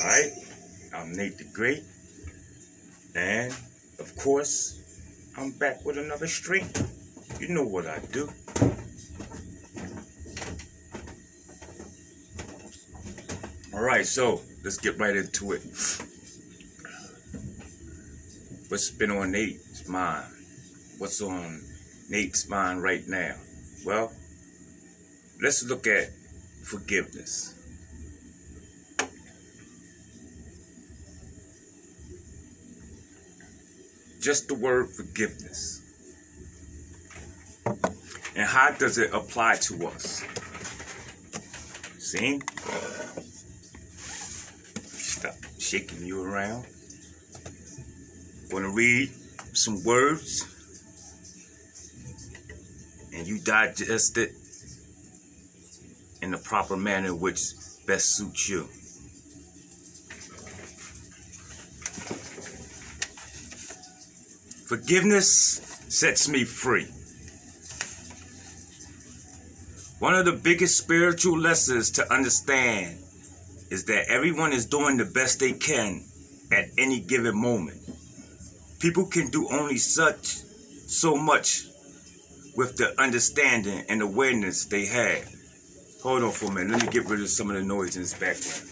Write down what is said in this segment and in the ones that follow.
Alright, I'm Nate the Great, and of course, I'm back with another stream. You know what I do. Alright, so let's get right into it. What's been on Nate's mind? What's on Nate's mind right now? Well, let's look at forgiveness. Just the word forgiveness. And how does it apply to us? See? Stop shaking you around. I'm going to read some words and you digest it in the proper manner which best suits you. Forgiveness sets me free. One of the biggest spiritual lessons to understand is that everyone is doing the best they can at any given moment. People can do only so much with the understanding and awareness they have. Hold on for a minute. Let me get rid of some of the noise in this background.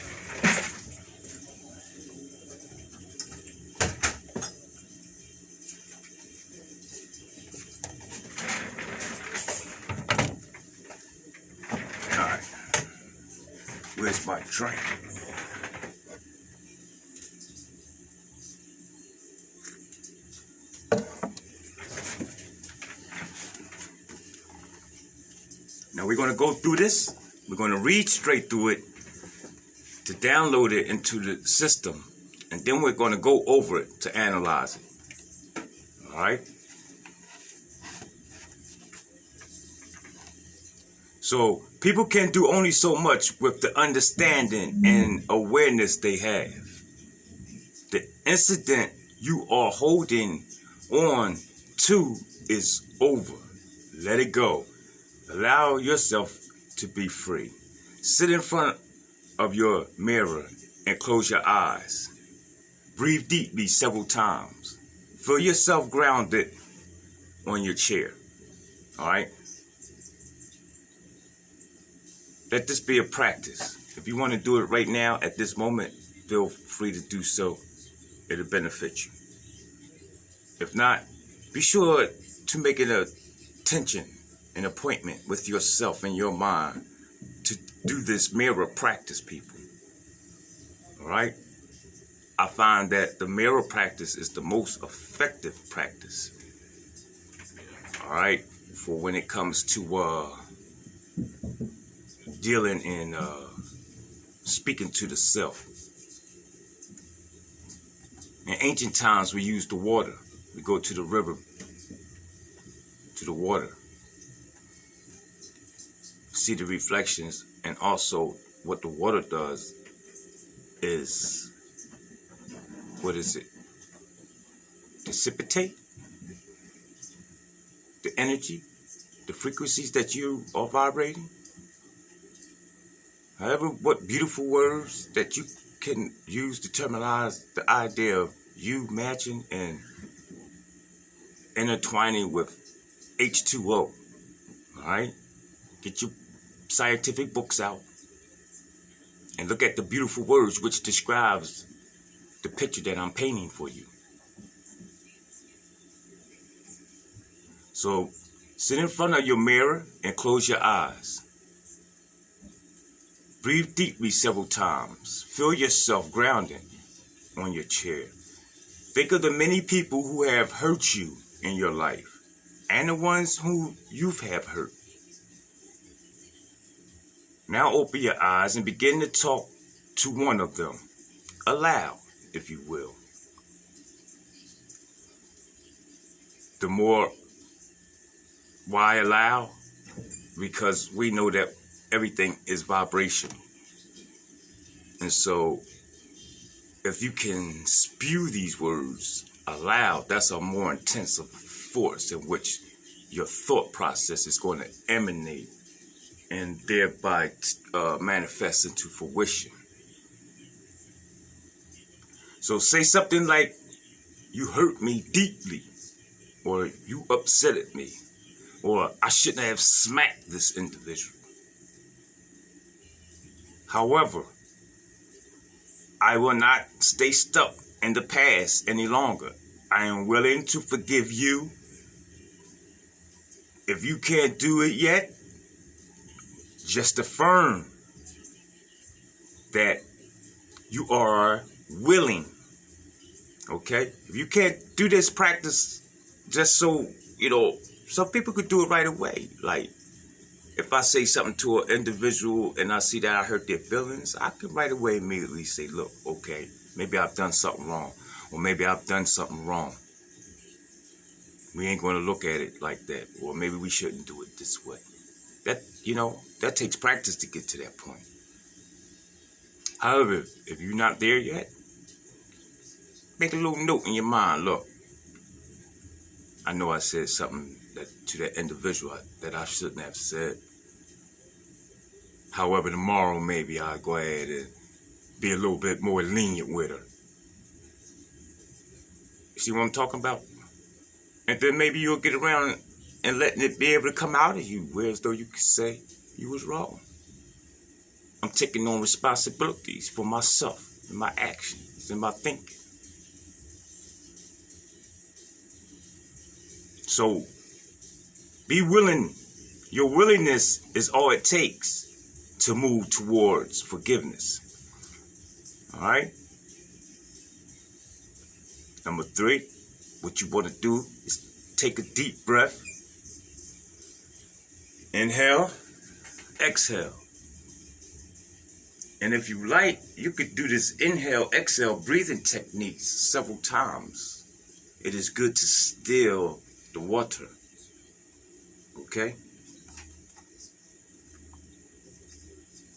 Where's my drink? Now we're going to go through this. We're going to read straight through it to download it into the system. And then we're going to go over it to analyze it. All right? So people can do only so much with the understanding and awareness they have. The incident you are holding on to is over. Let it go. Allow yourself to be free. Sit in front of your mirror and close your eyes. Breathe deeply several times. Feel yourself grounded on your chair. All right? Let this be a practice. If you want to do it right now, at this moment, feel free to do so. It'll benefit you. If not, be sure to make an appointment with yourself and your mind to do this mirror practice, people. All right? I find that the mirror practice is the most effective practice. All right? For when it comes to dealing and speaking to the self. In ancient times, we used the water. We go to the river, to the water, see the reflections, and also what the water does is, what is it? Dissipate the energy, the frequencies that you are vibrating. However, what beautiful words that you can use to terminalize the idea of you matching and intertwining with H2O. All right? Get your scientific books out and look at the beautiful words which describes the picture that I'm painting for you. So, sit in front of your mirror and close your eyes. Breathe deeply several times. Feel yourself grounded on your chair. Think of the many people who have hurt you in your life and the ones who you have hurt. Now open your eyes and begin to talk to one of them. Aloud, if you will. The more, why allow? Because we know that everything is vibration. And so, if you can spew these words aloud, that's a more intensive force in which your thought process is going to emanate and thereby manifest into fruition. So say something like, you hurt me deeply, or you upset me, or I shouldn't have smacked this individual. However, I will not stay stuck in the past any longer. I am willing to forgive you. If you can't do it yet, just affirm that you are willing. Okay? If you can't do this practice, just so, some people could do it right away. Like, if I say something to an individual and I see that I hurt their feelings, I can right away immediately say, look, okay, maybe I've done something wrong. Or maybe I've done something wrong. We ain't going to look at it like that. Or maybe we shouldn't do it this way. That takes practice to get to that point. However, if you're not there yet, make a little note in your mind. Look, I know I said something to that individual that I shouldn't have said. However, tomorrow maybe I'll go ahead and be a little bit more lenient with her. See what I'm talking about? And then maybe you'll get around and letting it be able to come out of you, whereas though you could say you was wrong. I'm taking on responsibilities for myself and my actions and my thinking. So, be willing. Your willingness is all it takes to move towards forgiveness. All right? Number 3, what you want to do is take a deep breath. Inhale, exhale. And if you like, you could do this inhale, exhale breathing techniques several times. It is good to still the water. Okay?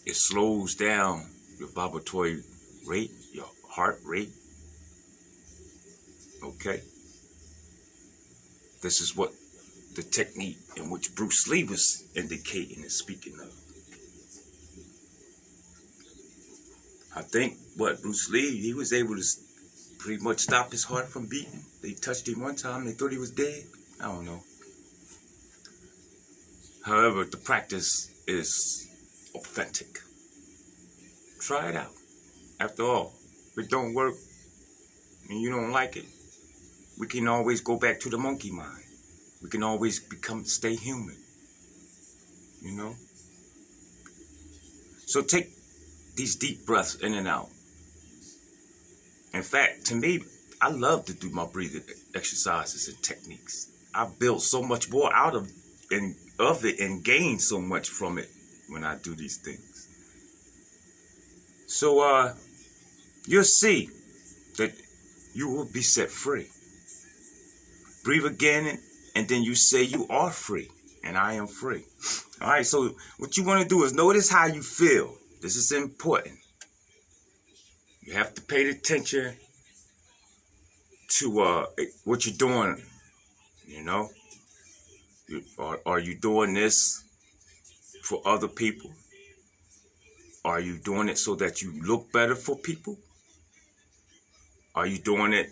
It slows down your vibratory rate, your heart rate. Okay? This is what the technique in which Bruce Lee was indicating and speaking of. I think Bruce Lee, he was able to pretty much stop his heart from beating. They touched him one time, they thought he was dead. I don't know. However, the practice is authentic. Try it out. After all, if it don't work and you don't like it, we can always go back to the monkey mind. We can always stay human. So take these deep breaths in and out. In fact, to me, I love to do my breathing exercises and techniques. I build so much more out of it and gain so much from it when I do these things. So you'll see that you will be set free. Breathe again, and then you say you are free, and I am free. All right, so what you want to do is notice how you feel. This is important. You have to pay attention to what you're doing. Are you doing this for other people? Are you doing it so that you look better for people? Are you doing it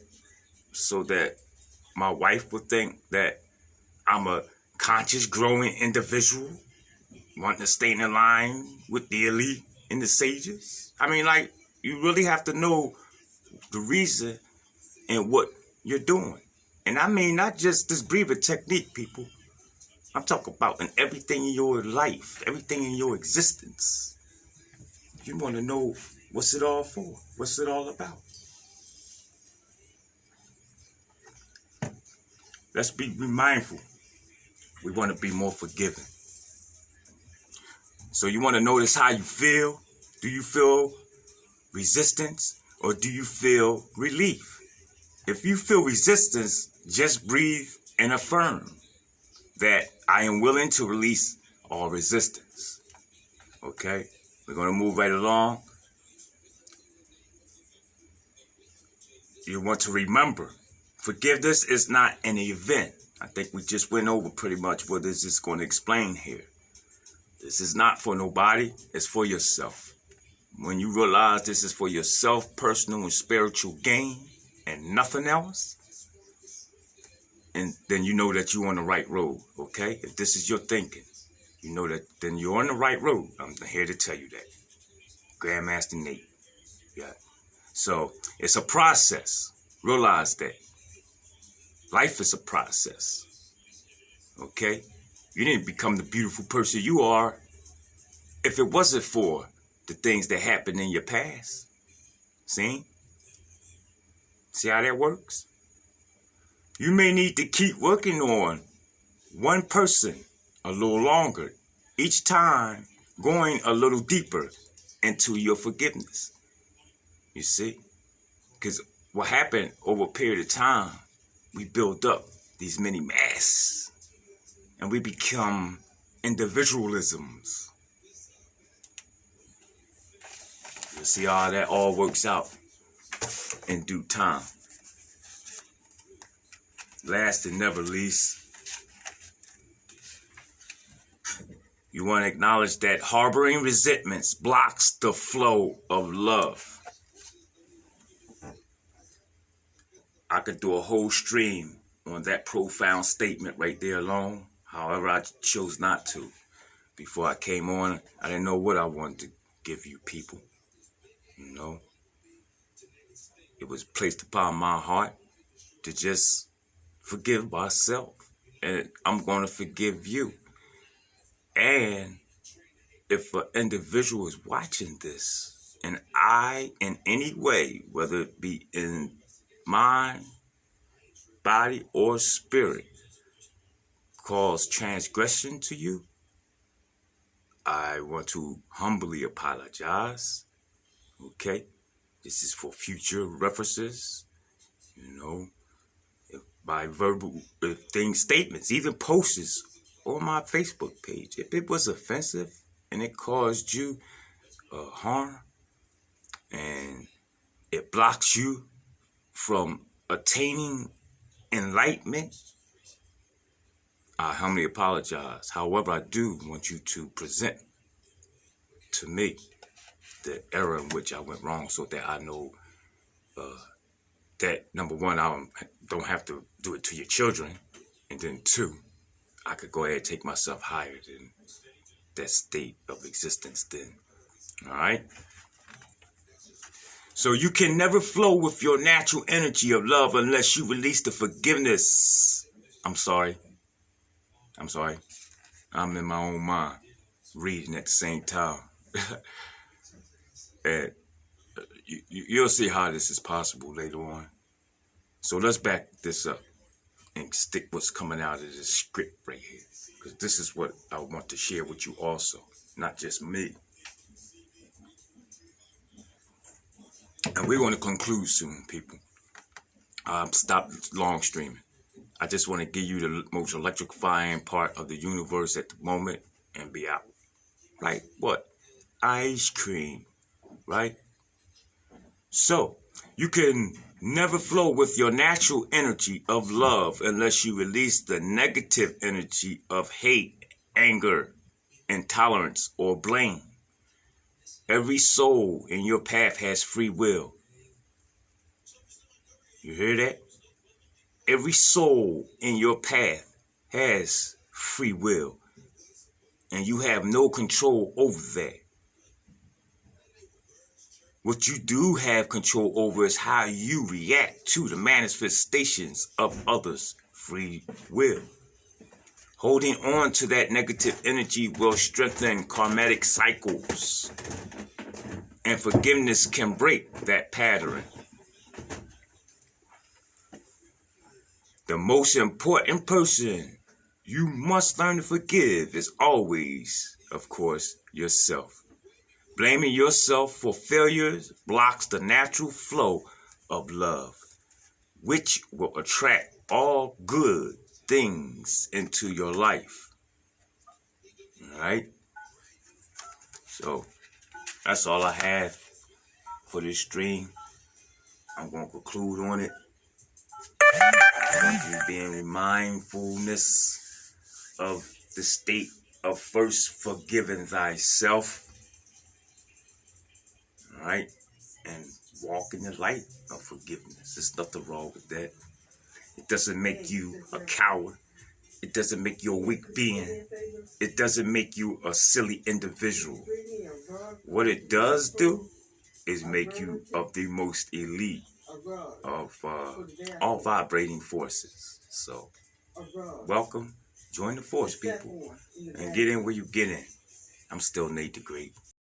so that my wife would think that I'm a conscious, growing individual, wanting to stay in line with the elite and the sages? I mean, you really have to know the reason and what you're doing. And I mean, not just this breathing technique, people. I'm talking about in everything in your life, everything in your existence. You want to know what's it all for? What's it all about? Let's be mindful. We want to be more forgiving. So you want to notice how you feel. Do you feel resistance or do you feel relief? If you feel resistance, just breathe and affirm that I am willing to release all resistance. Okay? We're going to move right along. You want to remember, forgiveness is not an event. I think we just went over pretty much what this is going to explain here. This is not for nobody. It's for yourself. when you realize this is for yourself, personal and spiritual gain, and nothing else, and then you know that you're on the right road, okay? If this is your thinking, you know that then you're on the right road. I'm here to tell you that. Grandmaster Nate. Yeah. So it's a process. Realize that. Life is a process. Okay? You didn't become the beautiful person you are if it wasn't for the things that happened in your past. See? See how that works? You may need to keep working on one person a little longer, each time going a little deeper into your forgiveness. You see? Because what happened over a period of time, we build up these many masks and we become individualisms. You'll see how that all works out in due time. Last and never least, you want to acknowledge that harboring resentments blocks the flow of love. I could do a whole stream on that profound statement right there alone. However, I chose not to. Before I came on, I didn't know what I wanted to give you people. You know, it was placed upon my heart to just forgive myself. And I'm going to forgive you. And if an individual is watching this, and I, in any way, whether it be in mind, body, or spirit, cause transgression to you, I want to humbly apologize. Okay? This is for future references. You know, by verbal statements, even posts on my Facebook page. If it was offensive and it caused you harm and it blocks you from attaining enlightenment, I humbly apologize. However, I do want you to present to me the error in which I went wrong so that I know that, number one, I don't have to do it to your children. And then two, I could go ahead and take myself higher than that state of existence then. All right? So you can never flow with your natural energy of love unless you release the forgiveness. I'm sorry. I'm in my own mind, reading at the same time. And you'll see how this is possible later on. So let's back this up and stick what's coming out of this script right here. Because this is what I want to share with you also, not just me. And we're going to conclude soon, people. Stop long streaming. I just want to give you the most electrifying part of the universe at the moment and be out. Like what? Ice cream, right? So, you can never flow with your natural energy of love unless you release the negative energy of hate, anger, intolerance, or blame. Every soul in your path has free will. You hear that? Every soul in your path has free will. And you have no control over that. What you do have control over is how you react to the manifestations of others' free will. Holding on to that negative energy will strengthen karmatic cycles. And forgiveness can break that pattern. The most important person you must learn to forgive is always, of course, yourself. Blaming yourself for failures blocks the natural flow of love, which will attract all good things into your life. All right? So, that's all I have for this stream. I'm going to conclude on it. I want you to be in mindfulness of the state of first forgiving thyself. All right? And walk in the light of forgiveness. There's nothing wrong with that. It doesn't make you a coward. It doesn't make you a weak being. It doesn't make you a silly individual. What it does do is make you of the most elite of all vibrating forces. So, welcome. Join the force, people. And get in where you get in. I'm still Nate the Great.